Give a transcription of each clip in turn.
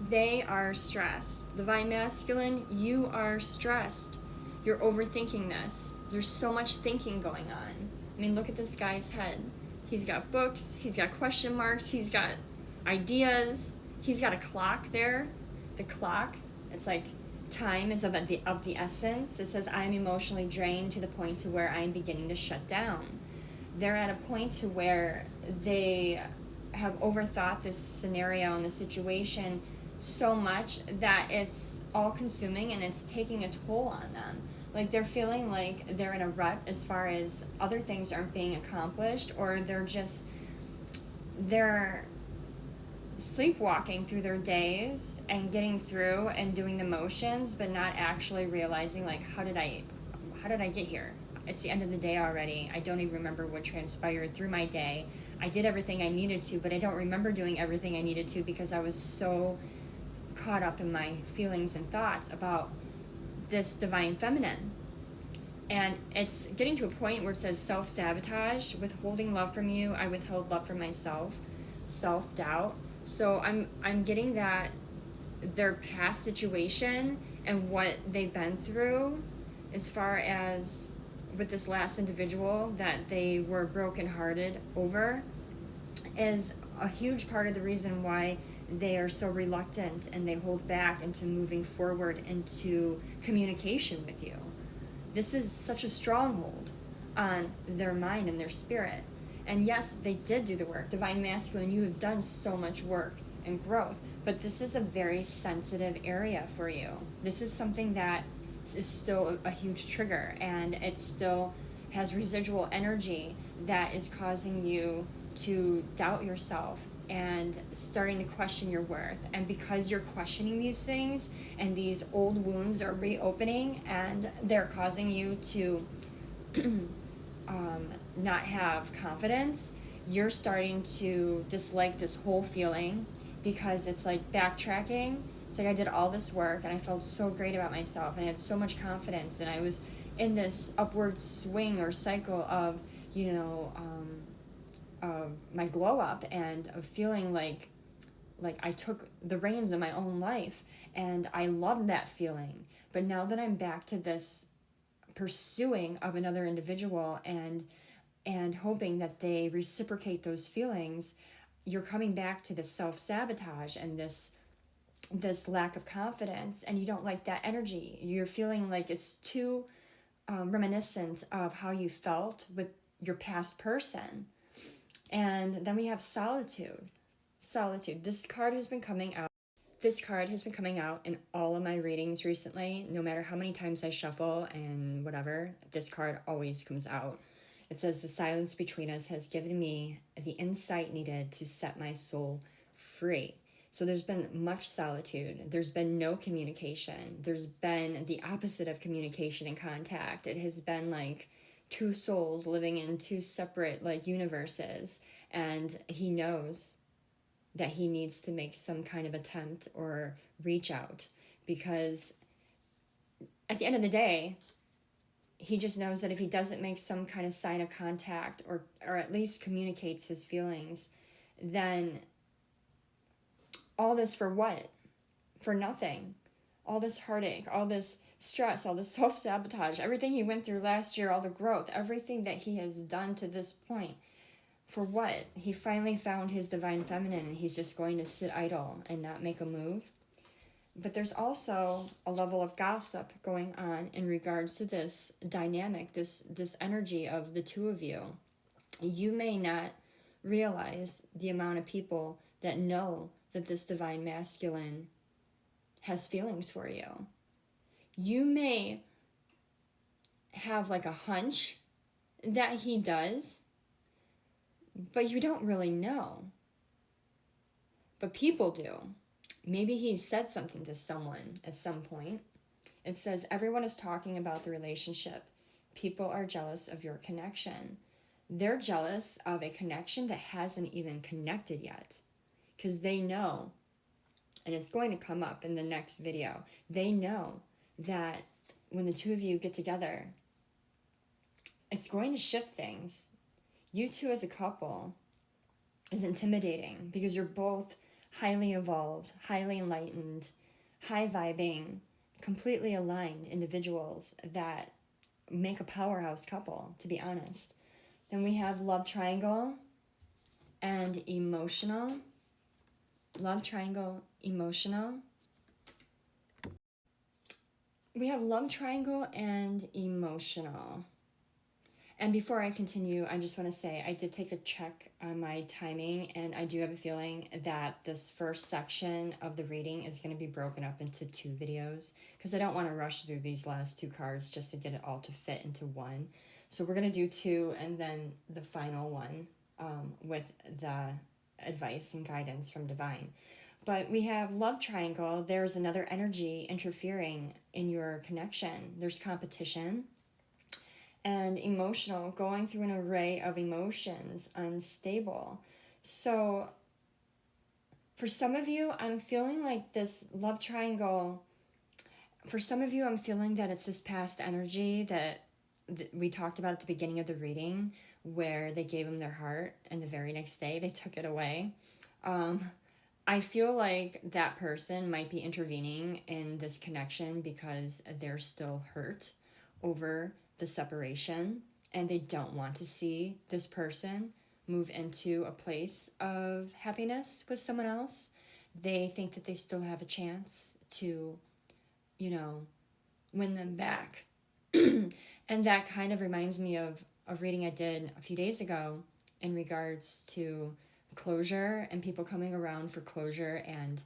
They are stressed. Divine masculine, you are stressed. You're overthinking this. There's so much thinking going on. I mean, look at this guy's head. He's got books, he's got question marks, he's got ideas, he's got a clock there. The clock, it's like time is of the essence. It says, I am emotionally drained to the point to where I am beginning to shut down. They're at a point to where they have overthought this scenario and the situation so much that it's all consuming and it's taking a toll on them. Like, they're feeling like they're in a rut as far as other things aren't being accomplished, or they're sleepwalking through their days and getting through and doing the motions, but not actually realizing, like, how did I get here? It's the end of the day already. I don't even remember what transpired through my day. I did everything I needed to, but I don't remember doing everything I needed to because I was so caught up in my feelings and thoughts about this divine feminine. And it's getting to a point where it says self-sabotage, withholding love from you. I withhold love from myself, self-doubt. So I'm getting that their past situation and what they've been through, as far as with this last individual that they were brokenhearted over, is a huge part of the reason why they are so reluctant and they hold back into moving forward into communication with you. This is such a stronghold on their mind and their spirit. And yes, they did do the work. Divine masculine, you have done so much work and growth, but this is a very sensitive area for you. This is something that is still a huge trigger, and it still has residual energy that is causing you to doubt yourself and starting to question your worth. And because you're questioning these things and these old wounds are reopening and they're causing you to not have confidence, you're starting to dislike this whole feeling, because it's like backtracking. It's like, I did all this work and I felt so great about myself and I had so much confidence, and I was in this upward swing or cycle of, of my glow up and of feeling like I took the reins of my own life, and I loved that feeling. But now that I'm back to this pursuing of another individual and hoping that they reciprocate those feelings, you're coming back to this self-sabotage and this lack of confidence, and you don't like that energy. You're feeling like it's too reminiscent of how you felt with your past person. And then we have solitude. This card has been coming out. This card has been coming out in all of my readings recently. No matter how many times I shuffle and whatever, this card always comes out. It says, the silence between us has given me the insight needed to set my soul free. So there's been much solitude. There's been no communication. There's been the opposite of communication and contact. It has been like two souls living in two separate universes, and he knows that he needs to make some kind of attempt or reach out, because at the end of the day, he just knows that if he doesn't make some kind of sign of contact or at least communicates his feelings, then all this for what? For nothing. All this heartache, all this stress, all this self-sabotage, everything he went through last year, all the growth, everything that he has done to this point, for what? He finally found his divine feminine, and he's just going to sit idle and not make a move. But there's also a level of gossip going on in regards to this dynamic, this energy of the two of you. You may not realize the amount of people that know that this divine masculine has feelings for you. You may have like a hunch that he does, but you don't really know. But people do. Maybe he said something to someone at some point. It says, everyone is talking about the relationship. People are jealous of your connection. They're jealous of a connection that hasn't even connected yet, because they know, and it's going to come up in the next video, they know that when the two of you get together, it's going to shift things. You two as a couple is intimidating because you're both highly evolved, highly enlightened, high vibing, completely aligned individuals that make a powerhouse couple, to be honest. Then we have love triangle and emotional. Love triangle, emotional. We have love triangle and emotional. And before I continue, I just want to say I did take a check on my timing, and I do have a feeling that this first section of the reading is going to be broken up into 2 videos because I don't want to rush through these last 2 cards just to get it all to fit into one. So we're going to do 2 and then the final one with the advice and guidance from Divine. But we have love triangle. There's another energy interfering in your connection. There's competition. And emotional, going through an array of emotions, unstable. So for some of you, I'm feeling like this love triangle, for some of you, I'm feeling that it's this past energy that we talked about at the beginning of the reading, where they gave him their heart and the very next day they took it away. I feel like that person might be intervening in this connection because they're still hurt over the separation and they don't want to see this person move into a place of happiness with someone else. They think that they still have a chance to, win them back. And that kind of reminds me of a reading I did a few days ago in regards to closure and people coming around for closure. And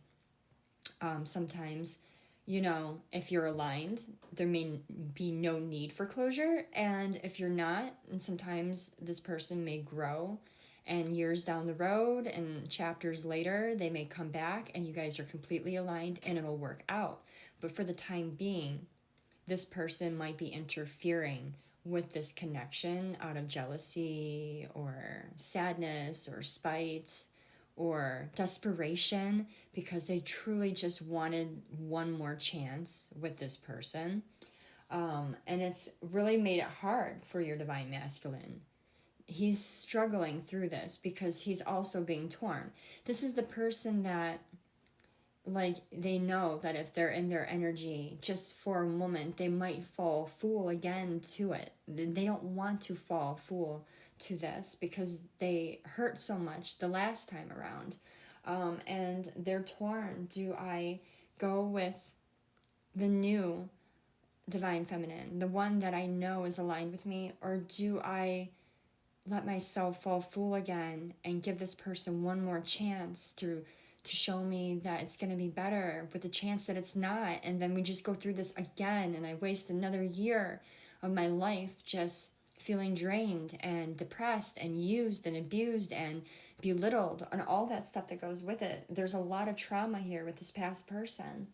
sometimes, if you're aligned, there may be no need for closure. And if you're not, and sometimes this person may grow, and years down the road and chapters later, they may come back and you guys are completely aligned and it'll work out. But for the time being, this person might be interfering with this connection out of jealousy or sadness or spite or desperation because they truly just wanted one more chance with this person. And it's really made it hard for your divine masculine. He's struggling through this because he's also being torn. This is the person that, they know that if they're in their energy just for a moment, they might fall fool again to it. They don't want to fall fool to this because they hurt so much the last time around. And they're torn. Do I go with the new divine feminine, the one that I know is aligned with me, or do I let myself fall fool again and give this person one more chance to show me that it's going to be better with the chance that it's not, and then we just go through this again and I waste another year of my life just feeling drained and depressed and used and abused and belittled and all that stuff that goes with it. There's a lot of trauma here with this past person.